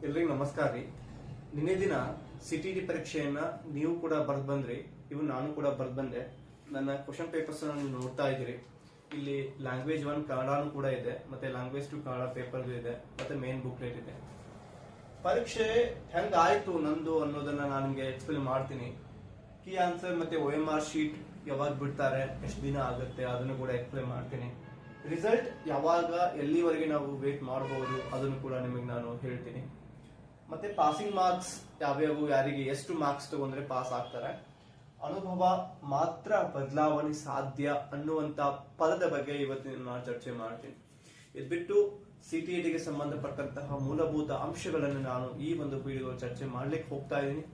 ಎಲ್ರಿಗೂ ನಮಸ್ಕಾರ ರೀ. ನಿನ್ನೆ ದಿನ ಸಿಟಿಡಿ ಪರೀಕ್ಷೆಯನ್ನ ನೀವು ಕೂಡ ಬರ್ದ್ ಬಂದ್ರಿ, ಇವು ನಾನು ಕೂಡ ಬರ್ದ್ ಬಂದೆ. ನನ್ನ ಕ್ವಶನ್ ಪೇಪರ್ಸ್ ನೀವು ನೋಡ್ತಾ ಇದ್ದೀರಿ. ಇಲ್ಲಿ ಲ್ಯಾಂಗ್ವೇಜ್ 1 ಕನ್ನಡನೂ ಕೂಡ ಇದೆ, ಮತ್ತೆ ಲ್ಯಾಂಗ್ವೇಜ್ 2 ಕನ್ನಡ ಪೇಪರ್ ಇದೆ, ಮತ್ತೆ ಮೇನ್ ಬುಕ್ಲೆಟ್ ಇದೆ. ಪರೀಕ್ಷೆ ಹೆಂಗಾಯ್ತು ನಂದು ಅನ್ನೋದನ್ನ ನಾನು ನಿಮಗೆ ಎಕ್ಸ್ಪ್ಲೇನ್ ಮಾಡ್ತೀನಿ. ಕೀ ಆನ್ಸರ್ ಮತ್ತೆ OMR ಶೀಟ್ ಯಾವಾಗ ಬಿಡ್ತಾರೆ, ಎಷ್ಟು ದಿನ ಆಗುತ್ತೆ ಅದನ್ನು ಕೂಡ ಎಕ್ಸ್ಪ್ಲೇನ್ ಮಾಡ್ತೀನಿ. ರಿಸಲ್ಟ್ ಯಾವಾಗ ಎಲ್ಲಿವರೆಗೆ ನಾವು ವೇಟ್ ಮಾಡಬಹುದು ಅದನ್ನು ಕೂಡ ನಿಮಗೆ ನಾನು ಹೇಳ್ತೀನಿ. ಮತ್ತೆ ಪಾಸಿಂಗ್ ಮಾರ್ಕ್ಸ್ ಯಾವ್ಯಾವು, ಯಾರಿಗೆ ಎಷ್ಟು ಮಾರ್ಕ್ಸ್ ತಗೊಂಡ್ರೆ ಪಾಸ್ ಆಗ್ತಾರೆ, ಅನುಭವ ಮಾತ್ರ ಬದಲಾವಣೆ ಸಾಧ್ಯ ಅನ್ನುವಂತ ಪದದ ಬಗ್ಗೆ ಇವತ್ತಿನ ನಾನು ಚರ್ಚೆ ಮಾಡ್ತೀನಿ. ಇದು ಬಿಟ್ಟು CTETಗೆ ಸಂಬಂಧಪಟ್ಟಂತಹ ಮೂಲಭೂತ ಅಂಶಗಳನ್ನು ನಾನು ಈ ಒಂದು ವಿಡಿಯೋ ಚರ್ಚೆ ಮಾಡ್ಲಿಕ್ಕೆ ಹೋಗ್ತಾ ಇದ್ದೀನಿ.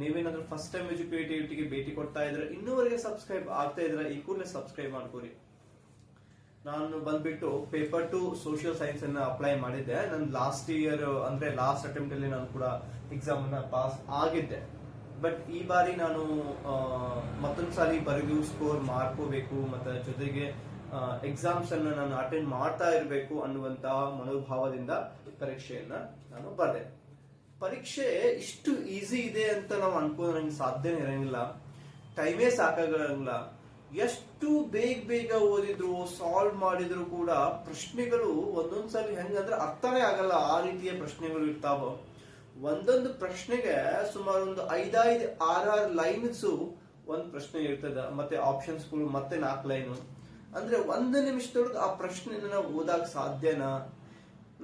ನೀವೇನಾದ್ರೂ ಫಸ್ಟ್ ಟೈಮ್ ಎಜುಕೇಟಿವಿಟಿಗೆ ಭೇಟಿ ಕೊಡ್ತಾ ಇದ್ರೆ, ಇನ್ನೂವರೆಗೆ ಸಬ್ಸ್ಕ್ರೈಬ್ ಆಗ್ತಾ ಇದ್ರೆ ಈ ಕೂಡಲೇ ಸಬ್ಸ್ಕ್ರೈಬ್ ಮಾಡ್ಕೋರಿ. ನಾನು ಬಂದ್ಬಿಟ್ಟು ಪೇಪರ್ 2 ಸೋಷಿಯಲ್ ಸೈನ್ಸ್ ಅನ್ನ ಅಪ್ಲೈ ಮಾಡಿದ್ದೆ. ನನ್ನ ಲಾಸ್ಟ್ ಇಯರ್ ಅಂದ್ರೆ ಲಾಸ್ಟ್ ಅಟೆಂಪ್ಟ್ ಅಲ್ಲಿ ನಾನು ಕೂಡ ಎಕ್ಸಾಮ್ ಅನ್ನ ಪಾಸ್ ಆಗಿದ್ದೆ. ಬಟ್ ಈ ಬಾರಿ ನಾನು ಮತ್ತೊಂದ್ಸಾರಿ ಬರೆದು ಸ್ಕೋರ್ ಮಾಡ್ಕೋಬೇಕು, ಮತ್ತೆ ಜೊತೆಗೆ ಎಕ್ಸಾಮ್ಸ್ ಅನ್ನ ನಾನು ಅಟೆಂಡ್ ಮಾಡ್ತಾ ಇರಬೇಕು ಅನ್ನುವಂತಹ ಮನೋಭಾವದಿಂದ ಪರೀಕ್ಷೆಯನ್ನ ನಾನು ಬರೆದೆ. ಪರೀಕ್ಷೆ ಇಷ್ಟು ಈಸಿ ಇದೆ ಅಂತ ನಾವು ಅನ್ಕೊಂಡ್ರೆ ನಂಗೆ ಸಾಧ್ಯನೇ ಇರಂಗಿಲ್ಲ, ಟೈಮೇ ಸಾಕಾಗಲ್ಲ. ಎಷ್ಟು ಬೇಗ ಓದಿದ್ರು ಸಾಲ್ವ್ ಮಾಡಿದ್ರು ಕೂಡ ಪ್ರಶ್ನೆಗಳು ಒಂದೊಂದ್ಸಲಿ ಹೆಂಗಂದ್ರೆ ಅರ್ಥನೇ ಆಗಲ್ಲ, ಆ ರೀತಿಯ ಪ್ರಶ್ನೆಗಳು ಇರ್ತಾವ. ಒಂದೊಂದು ಪ್ರಶ್ನೆಗೆ ಸುಮಾರು ಒಂದು 5-6 ಲೈನ್ಸ್ ಒಂದ್ ಪ್ರಶ್ನೆ ಇರ್ತದ, ಮತ್ತೆ ಆಪ್ಷನ್ಸ್ ಗಳು ಮತ್ತೆ 4 ಲೈನ್. ಅಂದ್ರೆ 1 ನಿಮಿಷದೊಳಗೆ ಆ ಪ್ರಶ್ನೆನ ನಾವು ಓದಾಕ್ ಸಾಧ್ಯನಾ?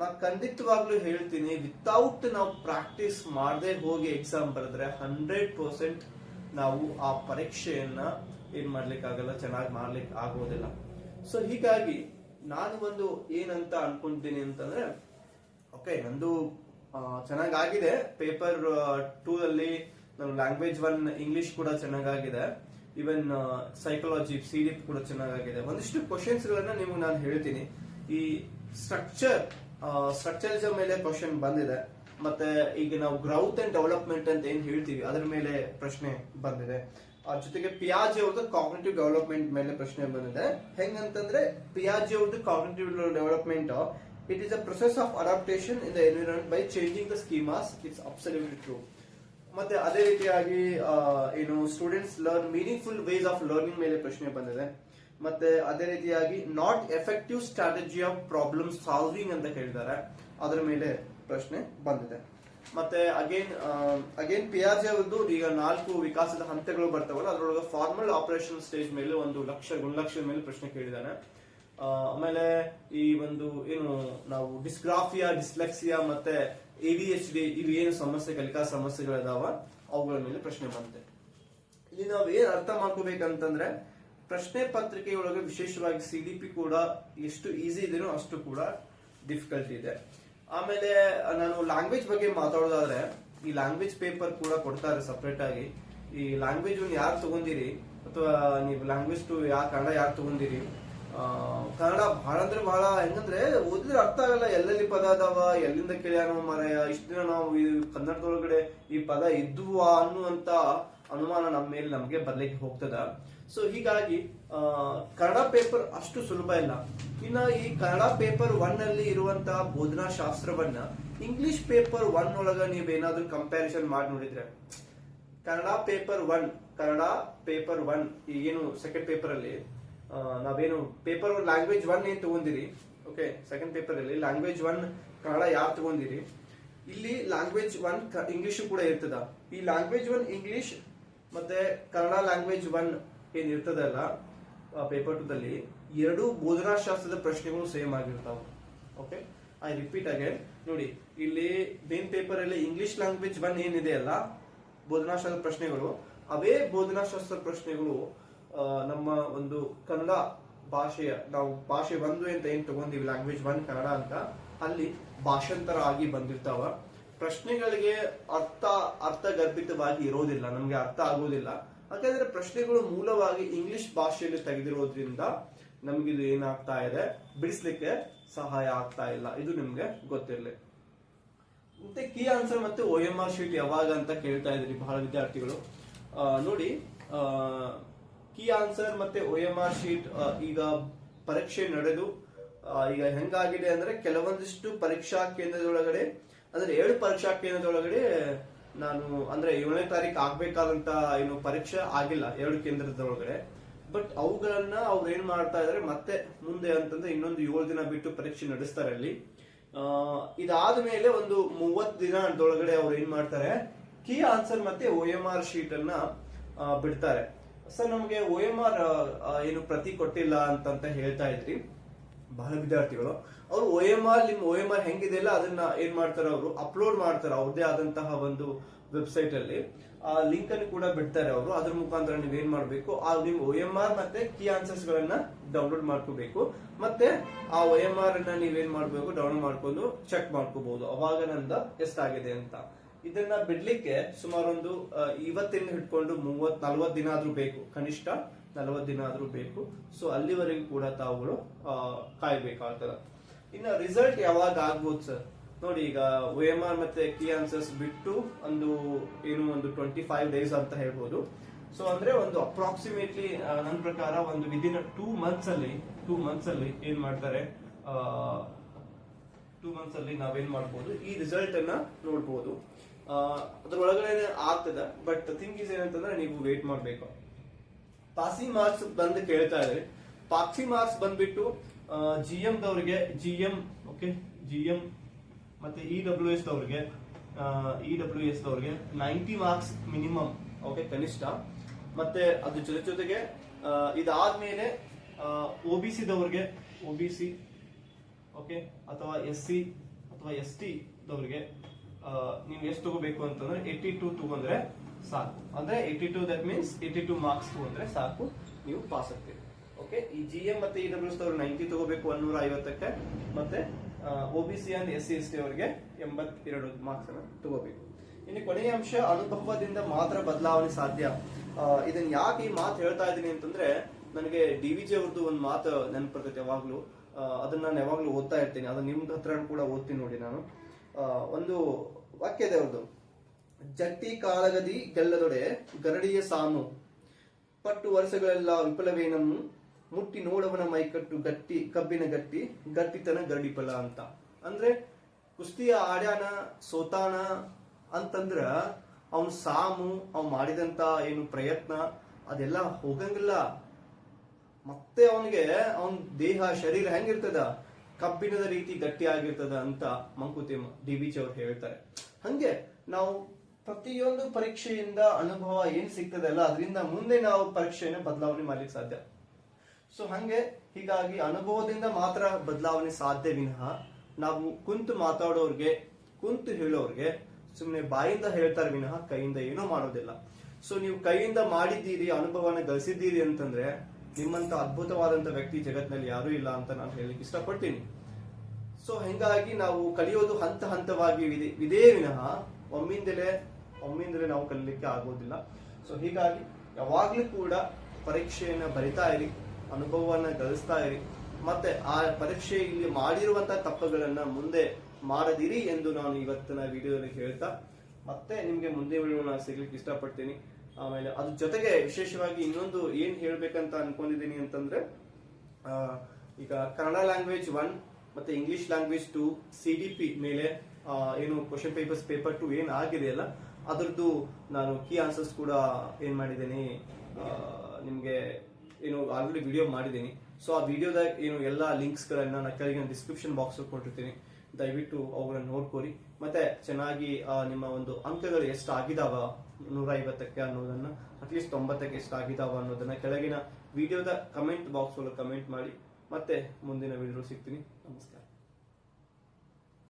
ನಾ ಖಂಡಿತವಾಗ್ಲೂ ಹೇಳ್ತೀನಿ, ವಿತೌಟ್ ನಾವು ಪ್ರಾಕ್ಟೀಸ್ ಮಾಡದೆ ಹೋಗಿ ಎಕ್ಸಾಮ್ ಬರೆದ್ರೆ 100% ನಾವು ಆ ಪರೀಕ್ಷೆಯನ್ನ ಏನ್ ಮಾಡ್ಲಿಕ್ಕೆ ಆಗಲ್ಲ, ಚೆನ್ನಾಗಿ ಮಾಡ್ಲಿಕ್ಕೆ ಆಗೋದಿಲ್ಲ. ಸೊ ಹೀಗಾಗಿ ನಾನು ಒಂದು ಏನಂತ ಅನ್ಕೊಂತೀನಿ ಅಂತಂದ್ರೆ, ಓಕೆ ನಂದು ಚೆನ್ನಾಗಾಗಿದೆ. ಪೇಪರ್ 2 ಅಲ್ಲಿ ನಾನು ಲ್ಯಾಂಗ್ವೇಜ್ 1 ಇಂಗ್ಲಿಷ್ ಕೂಡ ಚೆನ್ನಾಗಾಗಿದೆ, ಇವನ್ ಸೈಕಾಲಜಿ CD ಕೂಡ ಚೆನ್ನಾಗಾಗಿದೆ. ಒಂದಿಷ್ಟು ಕ್ವಶನ್ಸ್ ಗಳನ್ನ ನಿಮ್ಗೆ ನಾನು ಹೇಳ್ತೀನಿ. ಈ ಸ್ಟ್ರಕ್ಚರಿಸಂ ಮೇಲೆ ಕ್ವಶನ್ ಬಂದಿದೆ, ಮತ್ತೆ ಈಗ ನಾವು ಗ್ರೌತ್ ಅಂಡ್ ಡೆವಲಪ್ಮೆಂಟ್ ಅಂತ ಏನ್ ಹೇಳ್ತೀವಿ ಅದ್ರ ಮೇಲೆ ಪ್ರಶ್ನೆ ಬಂದಿದೆ. ಜೊತೆಗೆ ಪಿಯಾಜೆ ಅವ್ರದ್ದು ಕಾಗ್ನಿಟಿವ್ ಡೆವಲಪ್ಮೆಂಟ್ ಮೇಲೆ ಪ್ರಶ್ನೆ ಬಂದಿದೆ. ಹೆಂಗಂತಂದ್ರೆ ಪಿಯಾಜೆ ಅವ್ರದ್ದು cognitive development, it is a process of adaptation in the environment by changing the schemas, it's absolutely true. ಮತ್ತೆ ಅದೇ ರೀತಿಯಾಗಿ ಏನು students learn meaningful ways of learning ಮೇಲೆ ಪ್ರಶ್ನೆ ಬಂದಿದೆ. ಮತ್ತೆ ಅದೇ ರೀತಿಯಾಗಿ not effective strategy of problem solving ಅಂತ ಕೇಳಿದ್ದಾರೆ, ಅದರ ಮೇಲೆ ಪ್ರಶ್ನೆ ಬಂದಿದೆ. ಮತ್ತೆ ಅಗೇನ್ ಪಿಯಾಜೆ ಅವರದ್ದು ಈಗ 4 ವಿಕಾಸದ ಹಂತಗಳು ಬರ್ತಾವಲ್ಲ, ಅದರೊಳಗೆ ಫಾರ್ಮಲ್ ಆಪರೇಷನ್ ಸ್ಟೇಜ್ ಮೇಲೆ ಗುಣಲಕ್ಷದ ಮೇಲೆ ಪ್ರಶ್ನೆ ಕೇಳಿದಾನೆ. ಆಮೇಲೆ ಈ ಒಂದು ಏನು ನಾವು ಡಿಸ್ಗ್ರಾಫಿಯಾ, ಡಿಸ್ಲೆಕ್ಸಿಯಾ ಮತ್ತೆ ADHD ಇವು ಏನು ಕಲಿಕಾ ಸಮಸ್ಯೆಗಳಿದಾವ ಅವುಗಳ ಮೇಲೆ ಪ್ರಶ್ನೆ ಬಂದಿದೆ. ಇಲ್ಲಿ ನಾವು ಏನ್ ಅರ್ಥ ಮಾಡ್ಕೋಬೇಕಂತಂದ್ರೆ, ಪ್ರಶ್ನೆ ಪತ್ರಿಕೆಯೊಳಗೆ ವಿಶೇಷವಾಗಿ CDP ಕೂಡ ಎಷ್ಟು ಈಸಿ ಇದೆಯೋ ಅಷ್ಟು ಕೂಡ ಡಿಫಿಕಲ್ಟಿ ಇದೆ. ಆಮೇಲೆ ನಾನು ಲ್ಯಾಂಗ್ವೇಜ್ ಬಗ್ಗೆ ಮಾತಾಡೋದಾದ್ರೆ, ಈ ಲ್ಯಾಂಗ್ವೇಜ್ ಪೇಪರ್ ಕೂಡ ಕೊಡ್ತಾರೆ ಸಪರೇಟ್ ಆಗಿ. ಈ ಲ್ಯಾಂಗ್ವೇಜ್ ಯಾರು ತಗೊಂಡಿರಿ ಅಥವಾ ನೀವು ಲ್ಯಾಂಗ್ವೇಜ್ 2 ಕನ್ನಡ ಯಾರು ತಗೊಂಡಿರಿ, ಕನ್ನಡ ಬಹಳ ಅಂದ್ರೆ ಬಹಳ ಹೆಂಗಂದ್ರೆ ಓದಿದ್ರೆ ಅರ್ಥ ಆಗಲ್ಲ, ಎಲ್ಲೆಲ್ಲಿ ಪದ ಅದಾವ, ಎಲ್ಲಿಂದ ಕೇಳ್ಯಾನೋ ಮಾರಾಯ, ಇಷ್ಟ ದಿನ ನಾವು ಈ ಕನ್ನಡದೊಳಗಡೆ ಈ ಪದ ಇದ್ವಾ ಅನ್ನುವಂತ ಅನುಮಾನ ನಮ್ಮ ಮೇಲೆ ನಮ್ಗೆ ಬರ್ಲಿಕ್ಕೆ ಹೋಗ್ತದ. ಸೊ ಹೀಗಾಗಿ ಕನ್ನಡ ಪೇಪರ್ ಅಷ್ಟು ಸುಲಭ ಇಲ್ಲ. ಇನ್ನ ಈ ಕನ್ನಡ ಪೇಪರ್ 1 ಅಲ್ಲಿ ಇರುವಂತಹ ಬೋಧನಾ ಶಾಸ್ತ್ರವನ್ನ ಇಂಗ್ಲಿಷ್ ಪೇಪರ್ 1 ಒಳಗ ನೀವೇನಾದ್ರೂ ಕಂಪ್ಯಾರಿಸನ್ ಮಾಡಿ ನೋಡಿದ್ರೆ, ಕನ್ನಡ ಪೇಪರ್ 1 ಈಗೇನು ಸೆಕೆಂಡ್ ಪೇಪರ್ ಅಲ್ಲಿ ನಾವೇನು ಪೇಪರ್ 1 ಲ್ಯಾಂಗ್ವೇಜ್ 1 ಏನ್ ತಗೊಂಡಿರಿ, ಓಕೆ, ಸೆಕೆಂಡ್ ಪೇಪರ್ ಅಲ್ಲಿ ಲ್ಯಾಂಗ್ವೇಜ್ 1 ಕನ್ನಡ ಯಾರು ತಗೊಂಡಿರಿ, ಇಲ್ಲಿ ಲ್ಯಾಂಗ್ವೇಜ್ 1 ಇಂಗ್ಲಿಷ್ ಕೂಡ ಇರ್ತದ. ಈ ಲ್ಯಾಂಗ್ವೇಜ್ 1 ಇಂಗ್ಲಿಷ್ ಮತ್ತೆ ಕನ್ನಡ ಲ್ಯಾಂಗ್ವೇಜ್ 1 ಏನ್ ಇರ್ತದಲ್ಲ ಪೇಪರ್ 2 ದಲ್ಲಿ, 2 ಬೋಧನಾಶಾಸ್ತ್ರದ ಪ್ರಶ್ನೆಗಳು ಸೇಮ್ ಆಗಿರ್ತಾವ. Okay, I repeat again. ನೋಡಿ, ಇಲ್ಲಿ ಮೇನ್ ಪೇಪರ್ ಅಲ್ಲಿ ಇಂಗ್ಲಿಷ್ ಲ್ಯಾಂಗ್ವೇಜ್ 1 ಏನಿದೆ ಅಲ್ಲ ಬೋಧನಾಶಾಸ್ತ್ರ ಪ್ರಶ್ನೆಗಳು, ಅವೇ ಬೋಧನಾಶಾಸ್ತ್ರ ಪ್ರಶ್ನೆಗಳು ನಮ್ಮ ಒಂದು ಕನ್ನಡ ಭಾಷೆಯ ನಾವು ಭಾಷೆ 1 ಅಂತ ಏನ್ ತಗೊಂಡಿವಿ ಲ್ಯಾಂಗ್ವೇಜ್ 1 ಕನ್ನಡ ಅಂತ, ಅಲ್ಲಿ ಭಾಷಾಂತರ ಆಗಿ ಬಂದಿರ್ತಾವ. ಪ್ರಶ್ನೆಗಳಿಗೆ ಅರ್ಥಗರ್ಭಿತವಾಗಿ ಇರೋದಿಲ್ಲ, ನಮ್ಗೆ ಅರ್ಥ ಆಗೋದಿಲ್ಲ. ಯಾಕಂದ್ರೆ ಪ್ರಶ್ನೆಗಳು ಮೂಲವಾಗಿ ಇಂಗ್ಲಿಷ್ ಭಾಷೆಯಲ್ಲಿ ತೆಗೆದಿರೋದ್ರಿಂದ ನಮ್ಗಿದು ಏನಾಗ್ತಾ ಇದೆ, ಬಿಡಿಸ್ಲಿಕ್ಕೆ ಸಹಾಯ ಆಗ್ತಾ ಇಲ್ಲ. ಇದು ನಿಮ್ಗೆ ಗೊತ್ತಿರ್ಲಿ. ಮತ್ತೆ ಕೀ ಆನ್ಸರ್ ಮತ್ತೆ OMR ಶೀಟ್ ಯಾವಾಗ ಅಂತ ಕೇಳ್ತಾ ಇದ್ರಿ ಬಹಳ ವಿದ್ಯಾರ್ಥಿಗಳು. ನೋಡಿ, ಕೀ ಆನ್ಸರ್ ಮತ್ತೆ OMR ಶೀಟ್ ಈಗ ಪರೀಕ್ಷೆ ನಡೆದು ಈಗ ಹೆಂಗಾಗಿದೆ ಅಂದ್ರೆ ಕೆಲವೊಂದಿಷ್ಟು ಪರೀಕ್ಷಾ ಕೇಂದ್ರದೊಳಗಡೆ ಅಂದ್ರೆ 7 ಪರೀಕ್ಷಾ ಕೇಂದ್ರದೊಳಗಡೆ ನಾನು ಅಂದ್ರೆ 7ನೇ ತಾರೀಕು ಆಗ್ಬೇಕಾದಂತ ಏನು ಪರೀಕ್ಷೆ ಆಗಿಲ್ಲ 2 ಕೇಂದ್ರದೊಳಗಡೆ. ಬಟ್ ಅವುಗಳನ್ನ ಅವ್ರು ಏನ್ ಮಾಡ್ತಾ ಇದಾರೆ ಮತ್ತೆ ಮುಂದೆ ಅಂತಂದ್ರೆ ಇನ್ನೊಂದು 7 ದಿನ ಬಿಟ್ಟು ಪರೀಕ್ಷೆ ನಡೆಸ್ತಾರೆ ಅಲ್ಲಿ. ಇದಾದ ಮೇಲೆ ಒಂದು 30 ದಿನದೊಳಗಡೆ ಅವ್ರು ಏನ್ ಮಾಡ್ತಾರೆ, ಕೀ ಆನ್ಸರ್ ಮತ್ತೆ OMR ಶೀಟ್ ಅನ್ನ ಬಿಡ್ತಾರೆ. ಸರ್ ನಮ್ಗೆ OMR ಏನು ಪ್ರತಿ ಕೊಟ್ಟಿಲ್ಲ ಅಂತ ಹೇಳ್ತಾ ಇದ್ರಿ ಬಹಳ ವಿದ್ಯಾರ್ಥಿಗಳು. ಅವ್ರು ನಿಮ್ OMR ಹೆಂಗಿದೆಯಲ್ಲ ಅದನ್ನ ಏನ್ ಮಾಡ್ತಾರೆ, ಅವರು ಅಪ್ಲೋಡ್ ಮಾಡ್ತಾರೆ ಅವ್ರದೇ ಆದಂತಹ ಒಂದು ವೆಬ್ಸೈಟ್ ಅಲ್ಲಿ. ಆ ಲಿಂಕ್ ಅನ್ನು ಕೂಡ ಬಿಡ್ತಾರೆ ಅವರು. ಅದ್ರ ಮುಖಾಂತರ ನೀವ್ ಏನ್ ಮಾಡ್ಬೇಕು, ಆ ನಿಮ್ OMR ಮತ್ತೆ ಕೀ ಆನ್ಸರ್ಸ್ ಗಳನ್ನ ಡೌನ್ಲೋಡ್ ಮಾಡ್ಕೋಬೇಕು. ಮತ್ತೆ ಆ OMR ಅನ್ನ ನೀವೇನ್ ಮಾಡ್ಬೇಕು, ಡೌನ್ಲೋಡ್ ಮಾಡ್ಕೊಂಡು ಚೆಕ್ ಮಾಡ್ಕೋಬಹುದು ಅವಾಗ ನಂದ ಎಷ್ಟಾಗಿದೆ ಅಂತ. ಇದನ್ನ ಬಿಡ್ಲಿಕ್ಕೆ ಸುಮಾರು ಒಂದು ಇವತ್ತಿನ ಹಿಡ್ಕೊಂಡು 30-40 ದಿನ ಆದ್ರೂ ಬೇಕು, ಕನಿಷ್ಠ 40 ದಿನ ಆದ್ರೂ ಬೇಕು. ಸೊ ಅಲ್ಲಿವರೆಗೂ ಕೂಡ ತಾವುಗಳು ಕಾಯ್ಬೇಕಾಗ್ತದ. ಇನ್ನ ರಿಸಲ್ಟ್ ಯಾವಾಗ ಆಗ್ಬೋದು ಸರ್ ನೋಡಿ, ಈಗ OMR ಮತ್ತೆ ಕೀ ಆನ್ಸರ್ಸ್ ಬಿಟ್ಟು ಒಂದು 25 ಡೇಸ್ ಅಂತ ಹೇಳ್ಬೋದು. ಸೊ ಅಂದ್ರೆ ಒಂದು ಅಪ್ರಾಕ್ಸಿಮೇಟ್ಲಿ ನನ್ನ ಪ್ರಕಾರ ಒಂದು ವಿದಿನ್ 2 ಮಂತ್ಸ್ ಅಲ್ಲಿ ಏನ್ ಮಾಡ್ತಾರೆ, 2 ಮಂತ್ಸ್ ಅಲ್ಲಿ ನಾವೇನ್ ಮಾಡ್ಬೋದು, ಈ ರಿಸಲ್ಟ್ ಅನ್ನ ನೋಡ್ಬೋದು. ಅದ್ರೊಳಗಡೆ ಆಗ್ತದ. ಬಟ್ ಥಿಂಗ್ ಈಸ್ ಏನಂತಂದ್ರೆ ನೀವು ವೇಟ್ ಮಾಡ್ಬೇಕು. ಪಾಸಿಂಗ್ ಮಾರ್ಕ್ಸ್ ಬಂದು ಕೇಳ್ತಾ ಇದ್ದಾರೆ. ಪಾಸಿಂಗ್ ಮಾರ್ಕ್ಸ್ ಬಂದ್ಬಿಟ್ಟು GM ದವ್ರಿಗೆ GM ಮತ್ತೆ EWS ದವ್ರಿಗೆ 90 ಮಾರ್ಕ್ಸ್ ಮಿನಿಮಮ್, ಓಕೆ, ಕನಿಷ್ಠ. ಮತ್ತೆ ಅದ್ರ ಜೊತೆಗೆ ಇದಾದ್ಮೇಲೆ OBC ದವ್ರಿಗೆ ಓಕೆ, ಅಥವಾ SC ಅಥವಾ ST ದವ್ರಿಗೆ ನೀವು ಎಷ್ಟು ತಗೋಬೇಕು ಅಂತಂದ್ರೆ 82 ತಗೊಂಡ್ರೆ ಸಾಕು. ಅಂದ್ರೆ 82 ದಟ್ ಮೀನ್ಸ್ 82 ಮಾರ್ಕ್ಸ್ ತಗೊಂಡ್ರೆ ಸಾಕು, ನೀವು ಪಾಸ್ ಆಗ್ತೀರಿ. ಓಕೆ, ಈ GM ಮತ್ತೆ EWS ದವ್ರು 90 ತಗೋಬೇಕು 150ಕ್ಕೆ. ಮತ್ತೆ OBC ಅಂಡ್ SC ST ಅವರಿಗೆ 82 ಮಾರ್ಕ್ಸ್ ಅನ್ನು ತಗೋಬೇಕು. ಇನ್ನು ಕೊನೆಯ ಅಂಶ, ಅನುಭವದಿಂದ ಮಾತ್ರ ಬದಲಾವಣೆ ಸಾಧ್ಯ. ಇದನ್ನ ಯಾಕೆ ಈ ಮಾತು ಹೇಳ್ತಾ ಇದ್ದೀನಿ ಅಂತಂದ್ರೆ, ನನಗೆ DVJ ಅವ್ರದ್ದು ಒಂದು ಮಾತು ನೆನಪರ್ತೈತೆ ಯಾವಾಗ್ಲೂ. ಅದನ್ನ ನಾನು ಯಾವಾಗ್ಲೂ ಓದ್ತಾ ಇರ್ತೀನಿ. ಅದನ್ನ ನಿಮ್ ಹತ್ರ ಕೂಡ ಓದ್ತೀನಿ ನೋಡಿ ನಾನು. ಒಂದು ವಾಕ್ಯ ಇದೆ ಅವ್ರದ್ದು, ಜಟ್ಟಿ ಕಾಳಗದಿ ಗೆಲ್ಲದೊಡೆ ಗರಡಿಯ ಸಾನು, ಪಟ್ಟು ವರ್ಷಗಳೆಲ್ಲ ವಿಫಲವೇನನ್ನು, ಮುಟ್ಟಿ ನೋಡವನ ಮೈಕಟ್ಟು ಗಟ್ಟಿ ಕಬ್ಬಿನ ಗಟ್ಟಿತನ ಗರಡಿ ಫಲ ಅಂತ. ಅಂದ್ರೆ ಕುಸ್ತಿಯ ಆಡ್ಯಾನ ಸೋತಾನ ಅಂತಂದ್ರ ಅವನ್ ಸಾಮು, ಅವ್ನು ಮಾಡಿದಂತ ಏನು ಪ್ರಯತ್ನ ಅದೆಲ್ಲ ಹೋಗಂಗಿಲ್ಲ. ಮತ್ತೆ ಅವನಿಗೆ ಅವನ್ ದೇಹ ಶರೀರ ಹೆಂಗಿರ್ತದ, ಕಬ್ಬಿಣದ ರೀತಿ ಗಟ್ಟಿ ಆಗಿರ್ತದ ಅಂತ ಮಂಕುತಿಮ್ಮ DVJ ಅವ್ರು ಹೇಳ್ತಾರೆ. ಹಂಗೆ ನಾವು ಪ್ರತಿಯೊಂದು ಪರೀಕ್ಷೆಯಿಂದ ಅನುಭವ ಏನ್ ಸಿಗ್ತದೆ ಅಲ್ಲ, ಅದರಿಂದ ಮುಂದೆ ನಾವು ಪರೀಕ್ಷೆಯನ್ನು ಬದಲಾವಣೆ ಮಾಡ್ಲಿಕ್ಕೆ ಸಾಧ್ಯ. ಸೊ ಹೀಗಾಗಿ ಅನುಭವದಿಂದ ಮಾತ್ರ ಬದಲಾವಣೆ ಸಾಧ್ಯ ವಿನಃ ನಾವು ಕುಂತು ಮಾತಾಡೋರ್ಗೆ, ಕುಂತು ಹೇಳೋರ್ಗೆ ಸುಮ್ಮನೆ ಬಾಯಿಂದ ಹೇಳ್ತಾರೆ ವಿನಃ ಕೈಯಿಂದ ಏನೋ ಮಾಡೋದಿಲ್ಲ. ಸೊ ನೀವು ಕೈಯಿಂದ ಮಾಡಿದ್ದೀರಿ, ಅನುಭವನ ಗಳಿಸಿದ್ದೀರಿ ಅಂತಂದ್ರೆ ನಿಮ್ಮಂತ ಅದ್ಭುತವಾದಂತ ವ್ಯಕ್ತಿ ಜಗತ್ತಿನಲ್ಲಿ ಯಾರೂ ಇಲ್ಲ ಅಂತ ನಾನು ಹೇಳಲಿಕ್ಕೆ ಇಷ್ಟಪಡ್ತೀನಿ. ಸೊ ಹಿಂಗಾಗಿ ನಾವು ಕಲಿಯೋದು ಹಂತವಾಗಿ ಇದೇ ವಿನಃ ಒಮ್ಮಿಂದಲೇ ನಾವು ಕಲಿಲಿಕ್ಕೆ ಆಗೋದಿಲ್ಲ. ಸೊ ಹೀಗಾಗಿ ಯಾವಾಗ್ಲೂ ಕೂಡ ಪರೀಕ್ಷೆಯನ್ನ ಬರಿತಾ ಇರಿ, ಅನುಭವವನ್ನ ಗಳಿಸ್ತಾ ಇರಿ. ಮತ್ತೆ ಆ ಪರೀಕ್ಷೆಯಲ್ಲಿ ಮಾಡಿರುವಂತಹ ತಪ್ಪುಗಳನ್ನ ಮುಂದೆ ಮಾಡದಿರಿ ಎಂದು ನಾನು ಇವತ್ತಿನ ವಿಡಿಯೋದಲ್ಲಿ ಹೇಳ್ತಾ ಮತ್ತೆ ನಿಮ್ಗೆ ಮುಂದೆ ವಿಡಿಯೋನ ಸಿಗ್ಲಿಕ್ಕೆ ಇಷ್ಟಪಡ್ತೀನಿ. ಆಮೇಲೆ ಅದ್ರ ಜೊತೆಗೆ ವಿಶೇಷವಾಗಿ ಇನ್ನೊಂದು ಏನ್ ಹೇಳ್ಬೇಕಂತ ಅನ್ಕೊಂಡಿದ್ದೀನಿ ಅಂತಂದ್ರೆ, ಈಗ ಕನ್ನಡ ಲ್ಯಾಂಗ್ವೇಜ್ 1 ಮತ್ತೆ ಇಂಗ್ಲಿಷ್ ಲ್ಯಾಂಗ್ವೇಜ್ 2 CDP ಮೇಲೆ ಏನು ಕ್ವಶನ್ ಪೇಪರ್ 2 ಏನ್ ಆಗಿದೆಯಲ್ಲ ಅದ್ರದ್ದು ನಾನು ಕೀ ಆನ್ಸರ್ಸ್ ಕೂಡ ಏನ್ ಮಾಡಿದ್ದೀನಿ, ನಿಮ್ಗೆ ಏನು ಆಲ್ರೆಡಿ ವಿಡಿಯೋ ಮಾಡಿದ್ದೀನಿ. ಸೊ ಆ ವಿಡಿಯೋದಾಗ ಏನು ಎಲ್ಲಾ ಲಿಂಕ್ಸ್ ಗಳನ್ನ ನಾನು ಕೆಳಗಿನ ಡಿಸ್ಕ್ರಿಪ್ಷನ್ ಬಾಕ್ಸ್ ಕೊಟ್ಟಿರ್ತೀನಿ, ದಯವಿಟ್ಟು ಅವುಗಳನ್ನ ನೋಡ್ಕೊರಿ. ಮತ್ತೆ ಚೆನ್ನಾಗಿ ನಿಮ್ಮ ಒಂದು ಅಂಕಗಳು ಎಷ್ಟು ಆಗಿದಾವ 150ಕ್ಕೆ ಅನ್ನೋದನ್ನ, ಅಟ್ಲೀಸ್ಟ್ 90ಕ್ಕೆ ಎಷ್ಟು ಆಗಿದಾವ ಅನ್ನೋದನ್ನ ಕೆಳಗಿನ ವಿಡಿಯೋದ ಕಮೆಂಟ್ ಬಾಕ್ಸ್ ಒಳಗೆ ಕಮೆಂಟ್ ಮಾಡಿ. ಮತ್ತೆ ಮುಂದಿನ ವಿಡಿಯೋ ಸಿಗ್ತೀನಿ. ನಮಸ್ಕಾರ.